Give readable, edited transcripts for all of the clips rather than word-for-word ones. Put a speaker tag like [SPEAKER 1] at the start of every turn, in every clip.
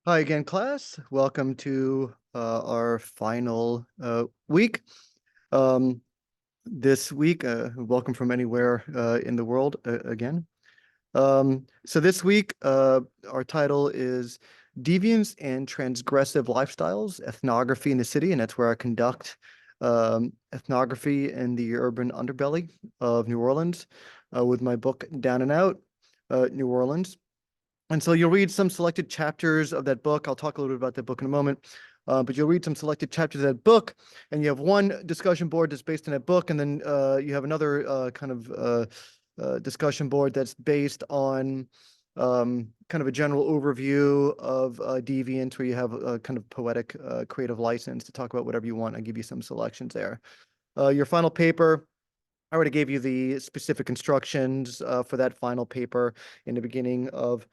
[SPEAKER 1] Hi again, class. Welcome to our final week. Um, this week, welcome from anywhere in the world again. So this week, our title is Deviance and Transgressive Lifestyles, Ethnography in the City, and that's where I conduct ethnography in the urban underbelly of New Orleans with my book Down and Out, New Orleans. And so you'll read some selected chapters of that book. I'll talk a little bit about that book in a moment. But you'll read some selected chapters of that book, and you have one discussion board that's based on that book, and then you have another discussion board that's based on kind of a general overview of Deviant, where you have a kind of poetic creative license to talk about whatever you want. I'll give you some selections there. Your final paper, I already gave you the specific instructions for that final paper in the beginning of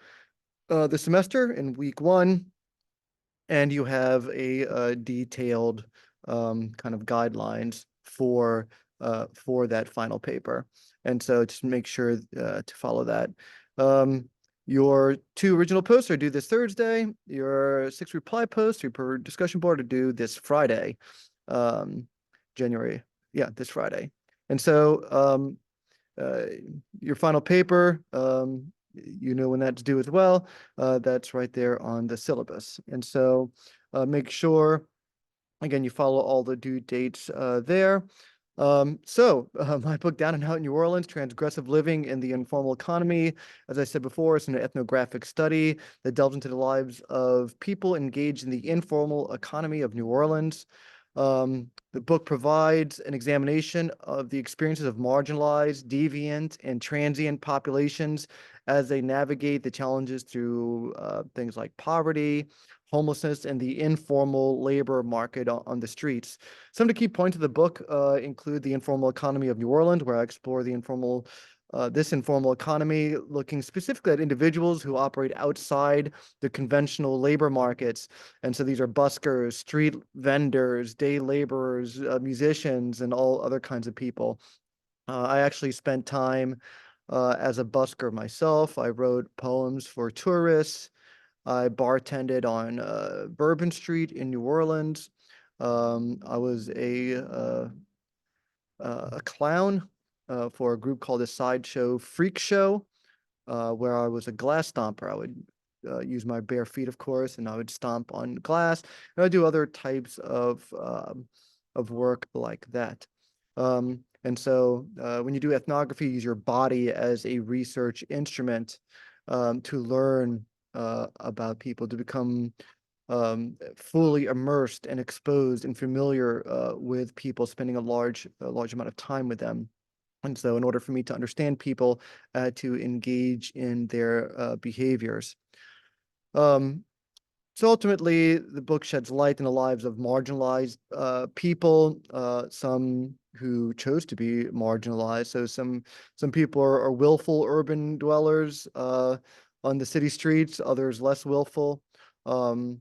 [SPEAKER 1] the semester in week one, and you have a detailed kind of guidelines for that final paper. And so just make sure to follow that. Your two original posts are due this Thursday. Your 6 reply posts, your per discussion board, are due this Friday, January. Yeah, this Friday. And so uh, your final paper, you know when that's due as well. That's right there on the syllabus. And so make sure, again, you follow all the due dates there. My book, Down and Out in New Orleans, Transgressive Living in the Informal Economy, as I said before, it's an ethnographic study that delves into the lives of people engaged in the informal economy of New Orleans. The book provides an examination of the experiences of marginalized, deviant, and transient populations as they navigate the challenges through things like poverty, homelessness, and the informal labor market on the streets. Some of the key points of the book include the informal economy of New Orleans, where I explore the this informal economy, looking specifically at individuals who operate outside the conventional labor markets. And so these are buskers, street vendors, day laborers, musicians, and all other kinds of people. I actually spent time as a busker myself. I wrote poems for tourists. I bartended on Bourbon Street in New Orleans. I was a clown for a group called the Sideshow Freak Show, where I was a glass stomper. I would use my bare feet, of course, and I would stomp on glass. And I do other types of work like that. And so when you do ethnography, you use your body as a research instrument to learn about people, to become fully immersed and exposed and familiar with people, spending a large amount of time with them. And so in order for me to understand people, I had to engage in their behaviors. Um, so ultimately, the book sheds light in the lives of marginalized people, some who chose to be marginalized. So some people are willful urban dwellers on the city streets, others less willful. Um,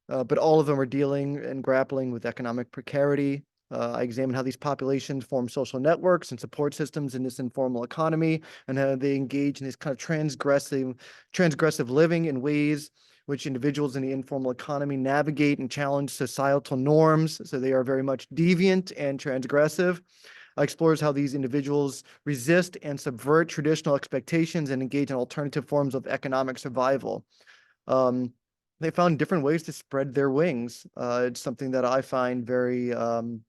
[SPEAKER 1] but all of them are dealing and grappling with economic precarity. I examine how these populations form social networks and support systems in this informal economy, and how they engage in this kind of transgressive living in ways which individuals in the informal economy navigate and challenge societal norms. So they are very much deviant and transgressive. Explores how these individuals resist and subvert traditional expectations and engage in alternative forms of economic survival. Um, they found different ways to spread their wings. It's something that I find very an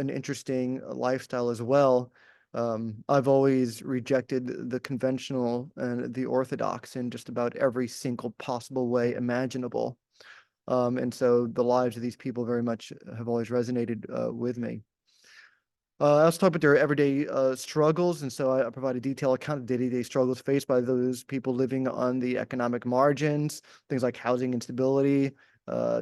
[SPEAKER 1] interesting lifestyle as well. I've always rejected the conventional and the orthodox in just about every single possible way imaginable. And so the lives of these people very much have always resonated with me. I also talk about their everyday struggles, and so I provide a detailed account of day-to-day struggles faced by those people living on the economic margins, things like housing instability,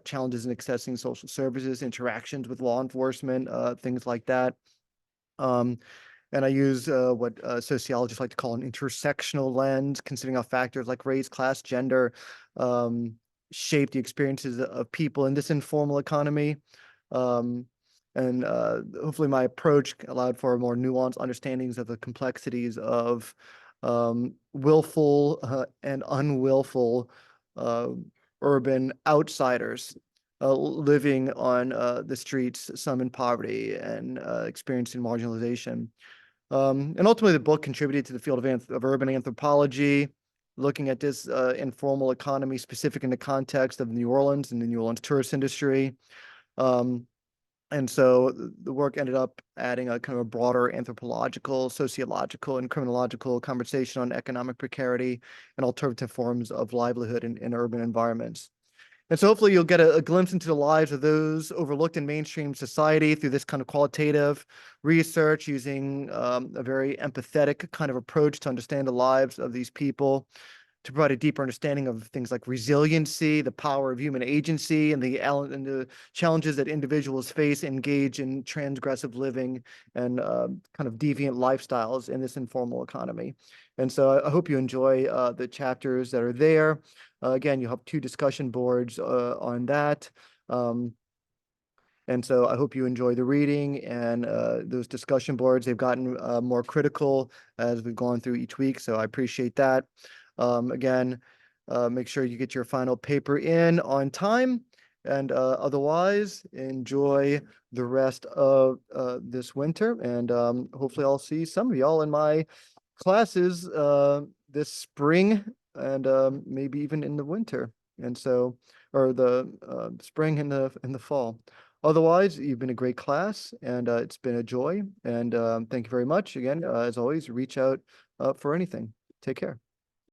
[SPEAKER 1] challenges in accessing social services, interactions with law enforcement, things like that. Um, and I use what sociologists like to call an intersectional lens, considering how factors like race, class, gender um, shape the experiences of people in this informal economy. Um, and hopefully my approach allowed for more nuanced understandings of the complexities of willful and unwillful uh, urban outsiders living on the streets, some in poverty and experiencing marginalization. And ultimately, the book contributed to the field of urban anthropology, looking at this informal economy specific in the context of New Orleans and the New Orleans tourist industry. Um, and so the work ended up adding a kind of a broader anthropological, sociological, and criminological conversation on economic precarity and alternative forms of livelihood in urban environments. And so hopefully you'll get a glimpse into the lives of those overlooked in mainstream society through this kind of qualitative research using a very empathetic kind of approach to understand the lives of these people, to provide a deeper understanding of things like resiliency, the power of human agency, and the challenges that individuals face, engage in transgressive living and kind of deviant lifestyles in this informal economy. And so I hope you enjoy the chapters that are there. Again, you have 2 discussion boards on that. And so I hope you enjoy the reading and those discussion boards. They've gotten more critical as we've gone through each week, so I appreciate that. Again, make sure you get your final paper in on time, and otherwise, enjoy the rest of this winter. And hopefully, I'll see some of y'all in my classes this spring and maybe even in the winter. And so, or the spring and the fall. Otherwise, you've been a great class, and it's been a joy. And thank you very much. Again, as always, reach out for anything. Take care.